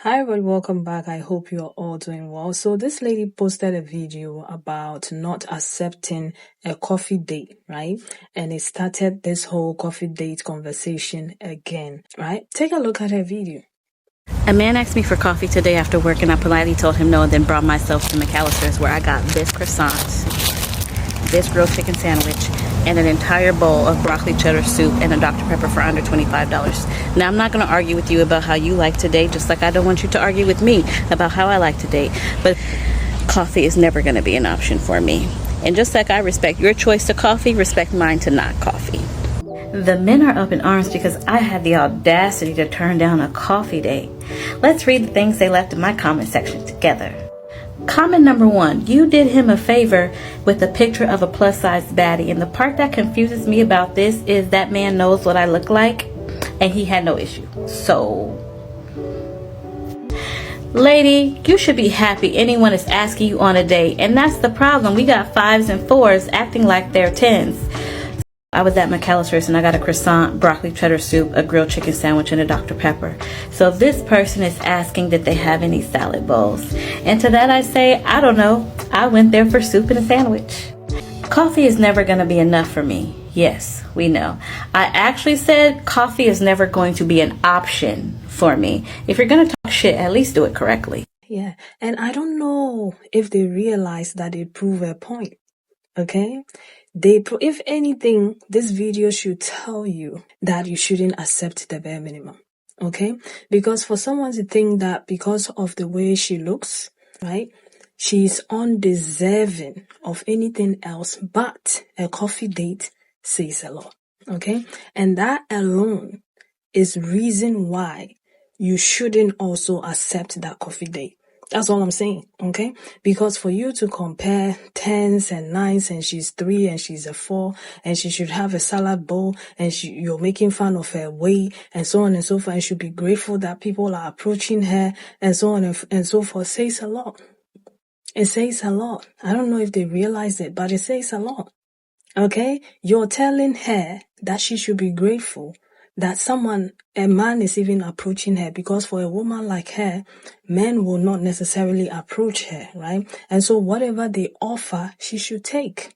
Hi, everyone, welcome back. I hope you're all doing well. So this lady posted a video about not accepting a coffee date, right? And it started this whole coffee date conversation again, right? Take a look at her video. A man asked me for coffee today after work, and I politely told him no, and then brought myself to McAllister's, where I got this croissant, this grilled chicken sandwich, and an entire bowl of broccoli cheddar soup and a Dr. Pepper for under $25. Now, I'm not going to argue with you about how you like to date, just like I don't want you to argue with me about how I like to date. But coffee is never going to be an option for me. And just like I respect your choice to coffee, respect mine to not coffee. The men are up in arms because I had the audacity to turn down a coffee date. Let's read the things they left in my comment section together. Comment number 1, you did him a favor with a picture of a plus-size baddie. And the part that confuses me about this is that man knows what I look like, and he had no issue. So, lady, you should be happy anyone is asking you on a date. And that's the problem. We got 5s and 4s acting like they're 10s. I was at McAllister's and I got a croissant, broccoli cheddar soup, a grilled chicken sandwich, and a Dr. Pepper. So this person is asking did they have any salad bowls. And to that I say, I don't know. I went there for soup and a sandwich. Coffee is never going to be enough for me. Yes, we know. I actually said coffee is never going to be an option for me. If you're going to talk shit, at least do it correctly. Yeah, and I don't know if they realize that they prove a point, okay? If anything, this video should tell you that you shouldn't accept the bare minimum, okay? Because for someone to think that because of the way she looks, right, she's undeserving of anything else but a coffee date says a lot, okay? And that alone is reason why you shouldn't also accept that coffee date. That's all I'm saying, okay? Because for you to compare 10s and 9s and she's 3 and she's a 4 and she should have a salad bowl and you're making fun of her weight and so on and so forth and should be grateful that people are approaching her and so on and so forth says a lot. It says a lot. I don't know if they realize it, but it says a lot, okay? You're telling her that she should be grateful that a man is even approaching her, because for a woman like her, men will not necessarily approach her, right? And so whatever they offer, she should take,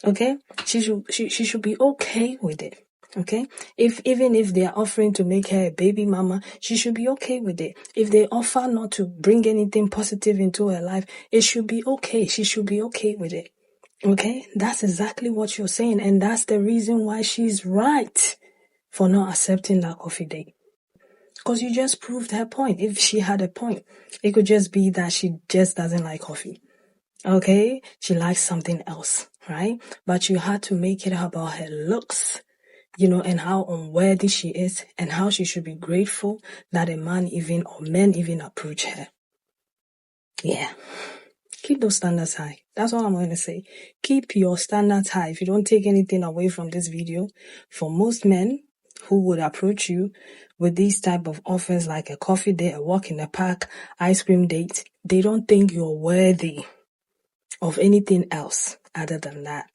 okay? She should be okay with it, okay? Even if they are offering to make her a baby mama, she should be okay with it. If they offer not to bring anything positive into her life, it should be okay. She should be okay with it, okay? That's exactly what you're saying, and that's the reason why she's right for not accepting that coffee date. Because you just proved her point. If she had a point, it could just be that she just doesn't like coffee. Okay? She likes something else, right? But you had to make it about her looks, and how unworthy she is and how she should be grateful that men even approach her. Yeah. Keep those standards high. That's all I'm going to say. Keep your standards high. If you don't take anything away from this video, for most men who would approach you with these type of offers like a coffee date, a walk in the park, ice cream date, they don't think you're worthy of anything else other than that.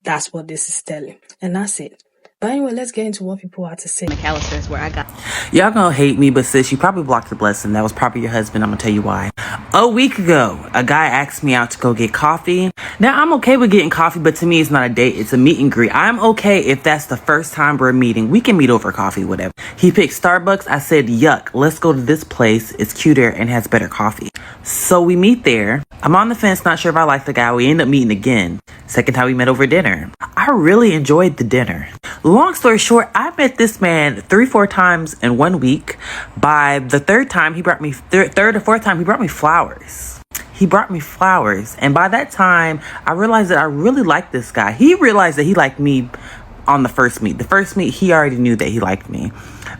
That's what this is telling. And that's it. But anyway, let's get into what people had to say. McAllister's, where I got... Y'all gonna hate me, but sis, you probably blocked your blessing. That was probably your husband. I'm gonna tell you why. A week ago, a guy asked me out to go get coffee. Now, I'm okay with getting coffee, but to me, it's not a date. It's a meet and greet. I'm okay if that's the first time we're meeting. We can meet over coffee, whatever. He picked Starbucks. I said, yuck, let's go to this place. It's cuter and has better coffee. So we meet there. I'm on the fence, not sure if I like the guy. We end up meeting again. Second time we met over dinner. I really enjoyed the dinner. Long story short, I met this man 3-4 times in 1 week. By the third time, he brought me third or fourth time, he brought me flowers. He brought me flowers. And by that time, I realized that I really liked this guy. He realized that he liked me on the first meet. The first meet, he already knew that he liked me.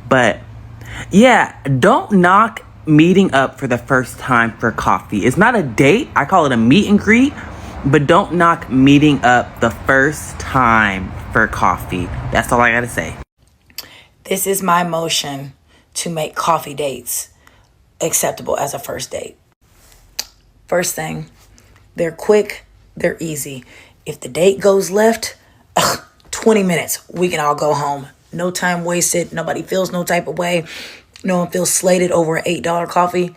But yeah, don't knock meeting up for the first time for coffee. It's not a date. I call it a meet and greet. But don't knock meeting up the first time for coffee. That's all I gotta say. This is my motion to make coffee dates acceptable as a first date. First thing, they're quick, they're easy. If the date goes left, 20 minutes, we can all go home. No time wasted, nobody feels no type of way. No one feels slated over an $8 coffee,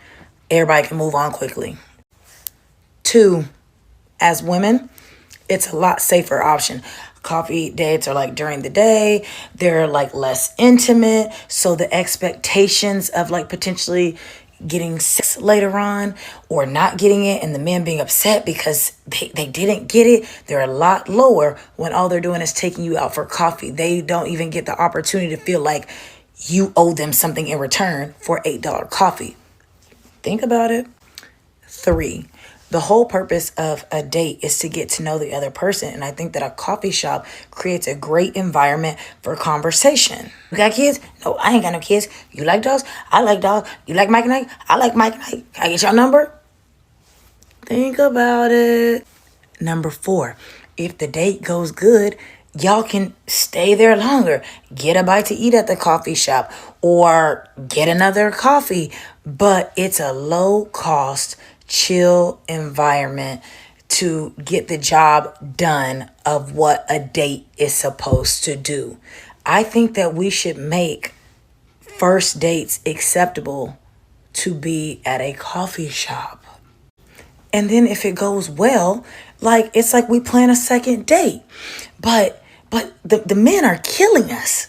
everybody can move on quickly. 2, as women, it's a lot safer option. Coffee dates are like during the day. They're like less intimate. So the expectations of like potentially getting sex later on or not getting it and the men being upset because they didn't get it, they're a lot lower when all they're doing is taking you out for coffee. They don't even get the opportunity to feel like you owe them something in return for $8 coffee. Think about it. 3, the whole purpose of a date is to get to know the other person. And I think that a coffee shop creates a great environment for conversation. You got kids? No, I ain't got no kids. You like dogs? I like dogs. You like Mike and Ike? I like Mike and Ike. Can I get your number? Think about it. Number 4, if the date goes good, y'all can stay there longer. Get a bite to eat at the coffee shop or get another coffee. But it's a low cost, chill environment to get the job done of what a date is supposed to do. I think that we should make first dates acceptable to be at a coffee shop. And then if it goes well, like it's like we plan a second date. But the men are killing us.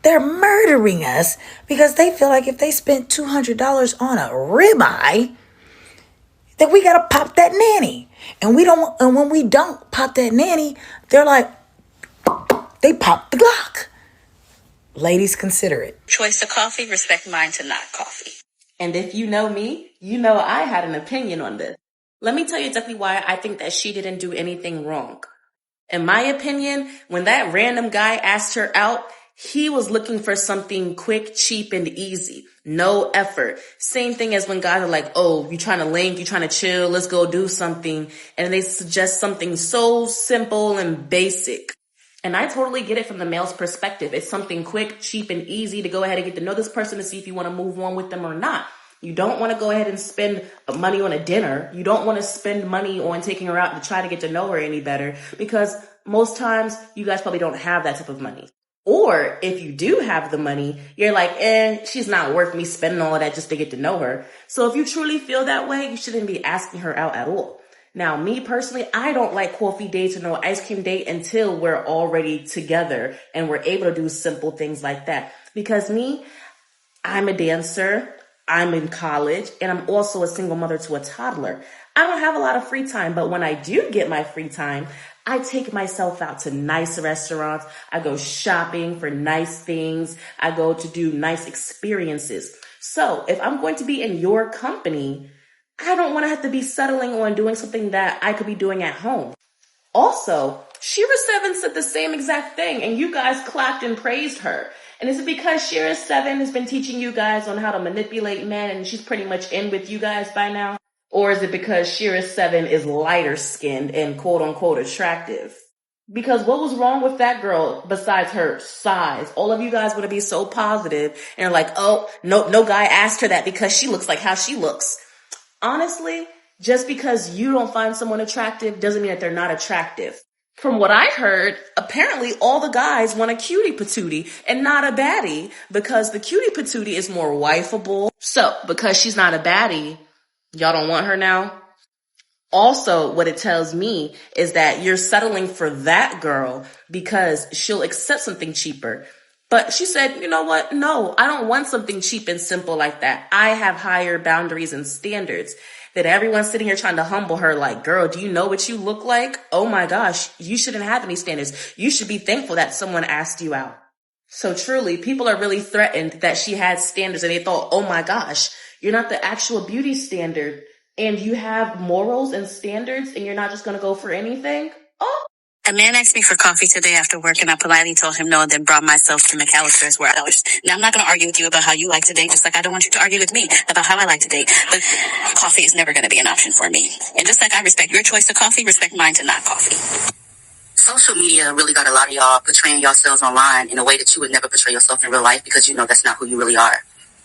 They're murdering us because they feel like if they spent $200 on a ribeye, that we gotta pop that nanny. And when we don't pop that nanny, they're like, they pop the Glock. Ladies, consider it. Choice to coffee, respect mine to not coffee. And if you know me, you know I had an opinion on this. Let me tell you exactly why I think that she didn't do anything wrong. In my opinion, when that random guy asked her out, he was looking for something quick, cheap, and easy. No effort. Same thing as when guys are like, oh, you trying to link, you trying to chill, let's go do something. And they suggest something so simple and basic. And I totally get it from the male's perspective. It's something quick, cheap, and easy to go ahead and get to know this person to see if you want to move on with them or not. You don't want to go ahead and spend money on a dinner. You don't want to spend money on taking her out to try to get to know her any better because most times you guys probably don't have that type of money. Or if you do have the money, you're like, she's not worth me spending all of that just to get to know her. So if you truly feel that way, you shouldn't be asking her out at all. Now, me personally, I don't like coffee dates or no ice cream date until we're already together and we're able to do simple things like that. Because me, I'm a dancer, I'm in college, and I'm also a single mother to a toddler. I don't have a lot of free time, but when I do get my free time, I take myself out to nice restaurants. I go shopping for nice things. I go to do nice experiences. So if I'm going to be in your company, I don't want to have to be settling on doing something that I could be doing at home. Also, Shira7 said the same exact thing, and you guys clapped and praised her. And is it because Shira7 has been teaching you guys on how to manipulate men and she's pretty much in with you guys by now? Or is it because Shira7 is lighter skinned and quote unquote attractive? Because what was wrong with that girl besides her size? All of you guys want to be so positive and are like, oh, no guy asked her that because she looks like how she looks. Honestly, just because you don't find someone attractive doesn't mean that they're not attractive. From what I heard, apparently all the guys want a cutie patootie and not a baddie because the cutie patootie is more wifeable. So because she's not a baddie, y'all don't want her now? Also, what it tells me is that you're settling for that girl because she'll accept something cheaper. But she said, you know what? No, I don't want something cheap and simple like that. I have higher boundaries and standards. That everyone's sitting here trying to humble her like, girl, do you know what you look like? Oh my gosh, you shouldn't have any standards. You should be thankful that someone asked you out. So truly, people are really threatened that she had standards and they thought, oh my gosh, you're not the actual beauty standard and you have morals and standards and you're not just going to go for anything? Oh. A man asked me for coffee today after work, and I politely told him no, and then brought myself to McAllister's where I was. Now, I'm not going to argue with you about how you like to date, just like I don't want you to argue with me about how I like to date. But coffee is never going to be an option for me. And just like I respect your choice to coffee, respect mine to not coffee. Social media really got a lot of y'all portraying yourselves online in a way that you would never portray yourself in real life because you know that's not who you really are.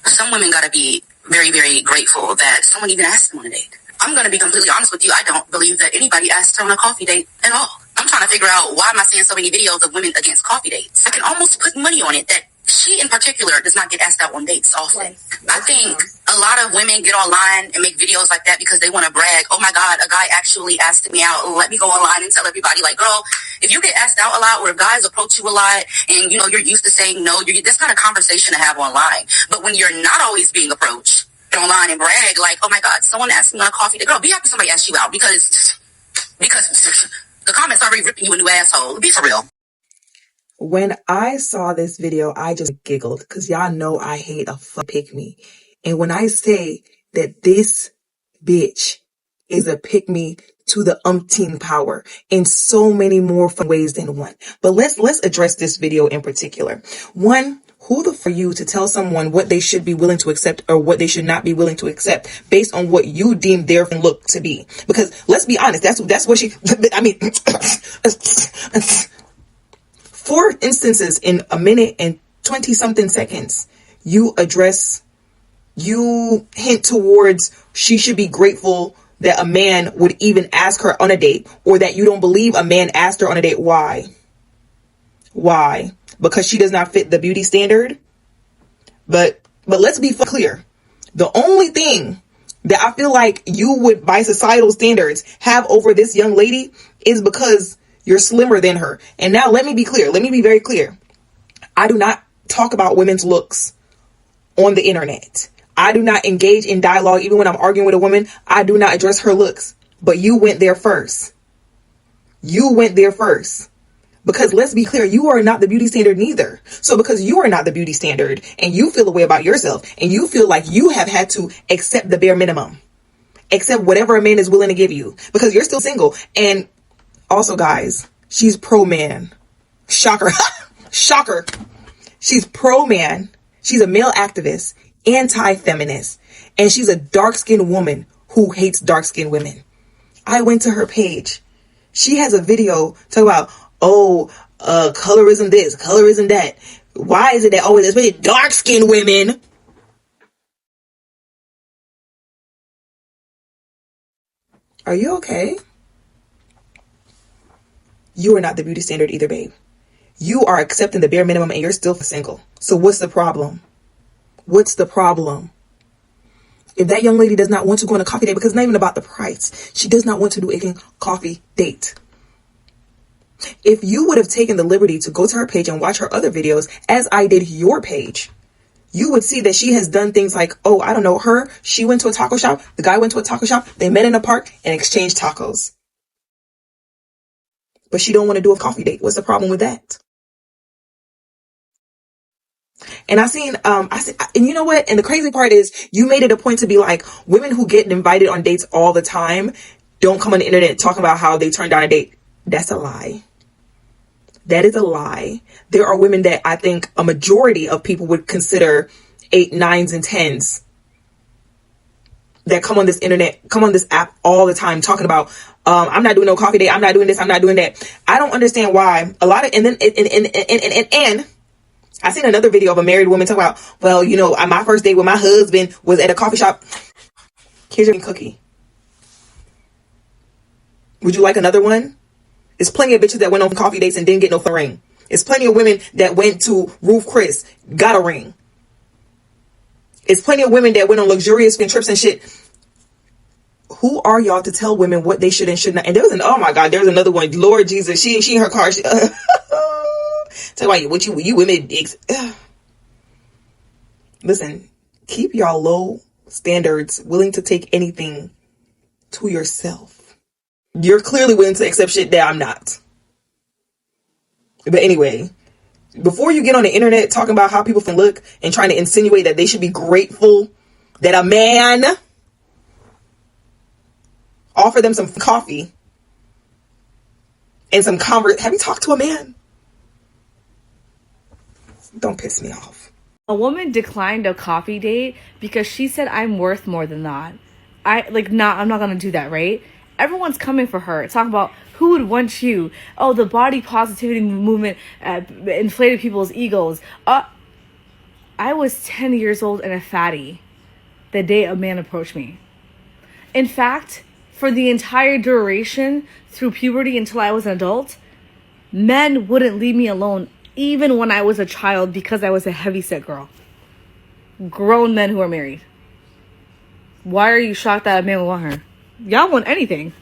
Some women got to be very, very grateful that someone even asked them on a date. I'm going to be completely honest with you. I don't believe that anybody asked her on a coffee date at all. I'm trying to figure out why am I seeing so many videos of women against coffee dates. I can almost put money on it that she in particular does not get asked out on dates often. I think a lot of women get online and make videos like that because they want to brag. Oh my God, a guy actually asked me out. Let me go online and tell everybody, like, girl, if you get asked out a lot, or if guys approach you a lot and, you know, you're used to saying no, that's not a conversation to have online. But when you're not always being approached, get online and brag, like, oh my God, someone asked me on a coffee date. Girl, be happy somebody asked you out because the comments already ripping you a new asshole. Be for real. When I saw this video, I just giggled because y'all know I hate a pick me. And when I say that this bitch is a pick me to the umpteen power in so many more fun ways than one. But let's address this video in particular. One, who the f are you to tell someone what they should be willing to accept or what they should not be willing to accept based on what you deem their look to be? Because let's be honest, that's what she, I mean, 4 instances in a minute and 20 something seconds, you hint towards she should be grateful that a man would even ask her on a date, or that you don't believe a man asked her on a date. Why? Because she does not fit the beauty standard. But let's be clear. The only thing that I feel like you would, by societal standards, have over this young lady is because you're slimmer than her. And now let me be clear. Let me be very clear. I do not talk about women's looks on the internet. I do not engage in dialogue. Even when I'm arguing with a woman, I do not address her looks. But you went there first. Because let's be clear, you are not the beauty standard neither. So because you are not the beauty standard and you feel a way about yourself and you feel like you have had to accept the bare minimum, accept whatever a man is willing to give you because you're still single. And also, guys, she's pro-man. Shocker. Shocker. She's pro-man. She's a male activist, anti-feminist, and she's a dark-skinned woman who hates dark-skinned women. I went to her page. She has a video talking about, colorism this, colorism that. Why is it that always especially dark-skinned women? Are you okay? You are not the beauty standard either, babe. You are accepting the bare minimum and you're still single. So what's the problem? What's the problem? If that young lady does not want to go on a coffee date, because it's not even about the price, she does not want to do a coffee date. If you would have taken the liberty to go to her page and watch her other videos, as I did your page, you would see that she has done things like, she went to a taco shop, the guy went to a taco shop, they met in a park and exchanged tacos. But she don't want to do a coffee date. What's the problem with that? And and you know what? And the crazy part is you made it a point to be like, women who get invited on dates all the time don't come on the internet talking about how they turned down a date. That's a lie. That is a lie. There are women that I think a majority of people would consider 8, 9s, and 10s that come on this internet, come on this app all the time talking about, I'm not doing no coffee date. I'm not doing this. I'm not doing that. I don't understand why a lot of, and I seen another video of a married woman talk about, my first date with my husband was at a coffee shop. Here's your cookie. Would you like another one? There's plenty of bitches that went on coffee dates and didn't get no ring. There's plenty of women that went to Ruth Chris, got a ring. There's plenty of women that went on luxurious trips and shit. Who are y'all to tell women what they should and should not? And there's another one. Lord Jesus, she in her car. Tell what you women dicks. Listen, keep y'all low standards, willing to take anything to yourself. You're clearly willing to accept shit that I'm not. But anyway, before you get on the internet talking about how people can look and trying to insinuate that they should be grateful that a man offer them some coffee and some have you talked to a man? Don't piss me off. A woman declined a coffee date because she said, I'm worth more than that. I'm not going to do that, right? Everyone's coming for her. Talking about who would want you. Oh, the body positivity movement inflated people's egos. I was 10 years old and a fatty the day a man approached me. In fact, for the entire duration through puberty until I was an adult, men wouldn't leave me alone even when I was a child, because I was a heavyset girl. Grown men who are married. Why are you shocked that a man would want her? Y'all want anything.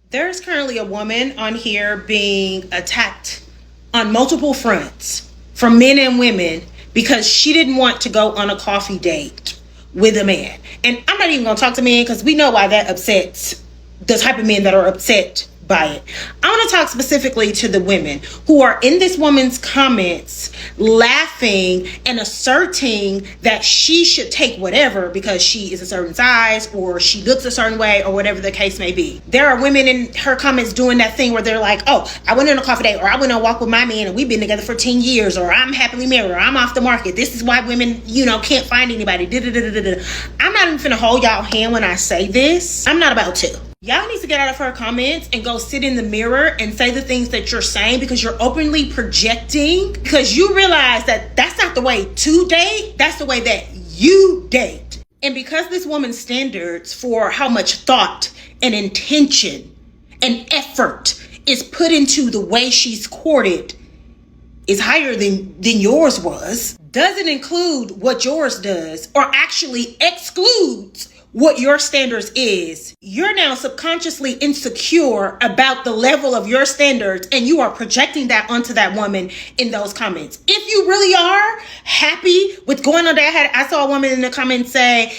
There's currently a woman on here being attacked on multiple fronts from men and women because she didn't want to go on a coffee date with a man. And I'm not even going to talk to men because we know why that upsets the type of men that are upset by it. I want to talk specifically to the women who are in this woman's comments laughing and asserting that she should take whatever because she is a certain size or she looks a certain way or whatever the case may be. There are women in her comments doing that thing where they're like, oh, I went on a coffee date, or I went on a walk with my man and we've been together for 10 years, or I'm happily married, or I'm off the market. This is why women, can't find anybody. I'm not even finna hold y'all hand when I say this. I'm not about to. Y'all need to get out of her comments and go sit in the mirror and say the things that you're saying, because you're openly projecting, because you realize that that's not the way to date. That's the way that you date. And because this woman's standards for how much thought and intention and effort is put into the way she's courted is higher than yours was, doesn't include what yours does, or actually excludes what your standards is, you're now subconsciously insecure about the level of your standards, and you are projecting that onto that woman in those comments. If you really are happy with going on that, I saw a woman in the comments say,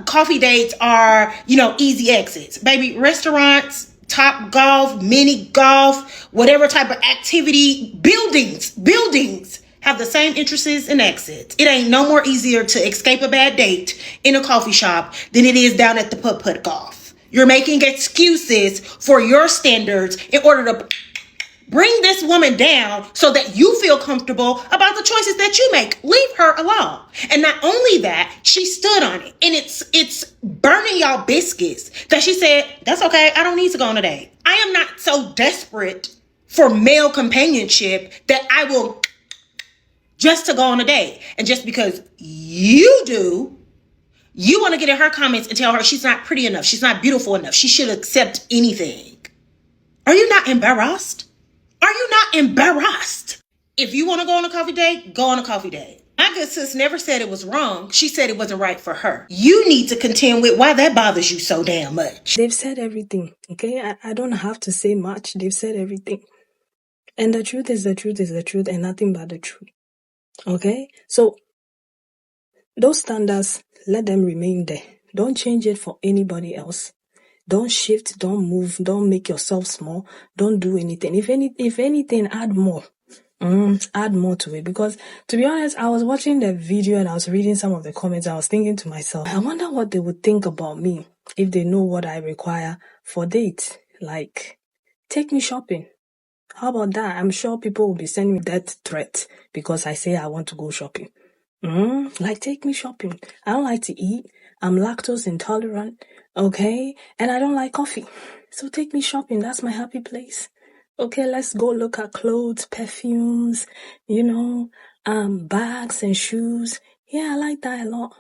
coffee dates are, easy exits. Baby, restaurants, Top Golf, mini golf, whatever type of activity, buildings have the same entrances and exits. It ain't no more easier to escape a bad date in a coffee shop than it is down at the putt-putt golf. You're making excuses for your standards in order to bring this woman down so that you feel comfortable about the choices that you make. Leave her alone. And not only that, she stood on it. And it's burning y'all biscuits that she said, that's okay, I don't need to go on a date. I am not so desperate for male companionship that I will just to go on a date. And just because you do, you want to get in her comments and tell her she's not pretty enough, she's not beautiful enough, she should accept anything. Are you not embarrassed? Are you not embarrassed? If you want to go on a coffee date, go on a coffee date. My good sis never said it was wrong. She said it wasn't right for her. You need to contend with why that bothers you so damn much. They've said everything, okay? I don't have to say much. They've said everything. And the truth is the truth is the truth and nothing but the truth. Okay? So, those standards, let them remain there. Don't change it for anybody else. Don't shift, don't move, don't make yourself small, don't do anything. If anything, add more. Add more to it. Because, to be honest, I was watching the video and I was reading some of the comments. I was thinking to myself, I wonder what they would think about me if they know what I require for dates. Like, take me shopping. How about that? I'm sure people will be sending me that threat because I say I want to go shopping. Like, take me shopping. I don't like to eat. I'm lactose intolerant. Okay? And I don't like coffee. So take me shopping. That's my happy place. Okay, let's go look at clothes, perfumes, bags and shoes. Yeah, I like that a lot.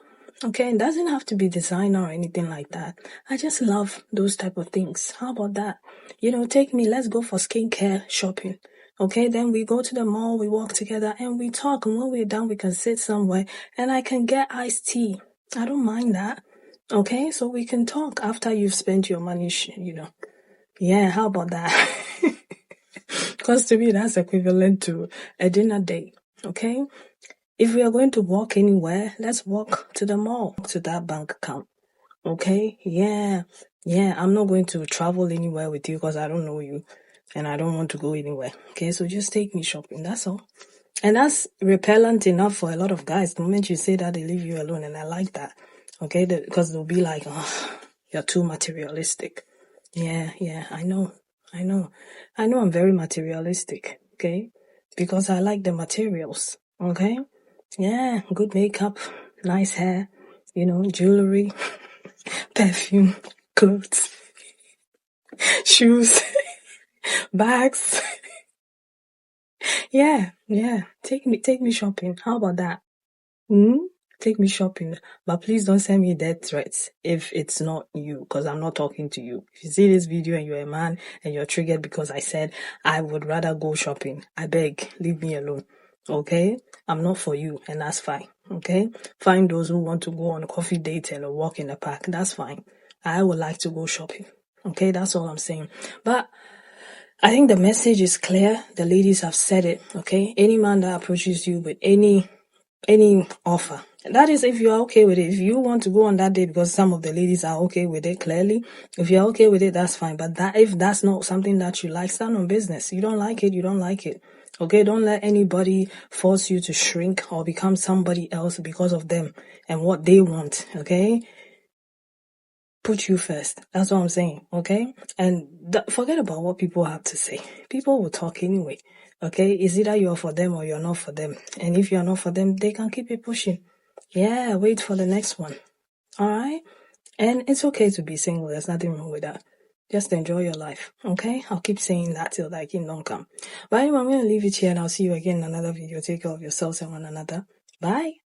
Okay, it doesn't have to be designer or anything like that. I just love those type of things. How about that? Take me, let's go for skincare shopping. Okay, then we go to the mall, we walk together and we talk. And when we're done, we can sit somewhere and I can get iced tea. I don't mind that. Okay, so we can talk after you've spent your money, Yeah, how about that? Because to me, that's equivalent to a dinner date. Okay? If we are going to walk anywhere, let's walk to the mall, to that bank account. Okay? Yeah, I'm not going to travel anywhere with you because I don't know you and I don't want to go anywhere. Okay, so just take me shopping, that's all. And that's repellent enough for a lot of guys. The moment you say that, they leave you alone, and I like that. Okay, because they'll be like, oh, you're too materialistic. Yeah, I know I'm very materialistic, okay? Because I like the materials, okay? Yeah, good makeup, nice hair, jewelry, perfume, clothes, shoes, bags. Yeah, take me shopping. How about that? take me shopping, but please don't send me death threats if it's not you, because I'm not talking to you. If you see this video and you're a man and you're triggered because I said I would rather go shopping, I beg, leave me alone. Okay? I'm not for you, and that's fine. Okay? Find those who want to go on a coffee date and a walk in the park. That's fine. I would like to go shopping. Okay? That's all I'm saying. But I think the message is clear. The ladies have said it. Okay? Any man that approaches you with any offer, that is if you are okay with it. If you want to go on that date, because some of the ladies are okay with it, clearly, if you're okay with it, that's fine. But if that's not something that you like, stand on business. You don't like it, you don't like it. Okay, don't let anybody force you to shrink or become somebody else because of them and what they want. Okay, put you first. That's what I'm saying. Okay, and forget about what people have to say. People will talk anyway. Okay, it's either you're for them or you're not for them. And if you're not for them, they can keep it pushing. Yeah, wait for the next one. All right? And it's okay to be single. There's nothing wrong with that. Just enjoy your life. Okay? I'll keep saying that till that kingdom come. But anyway, I'm going to leave it here and I'll see you again in another video. Take care of yourselves and one another. Bye.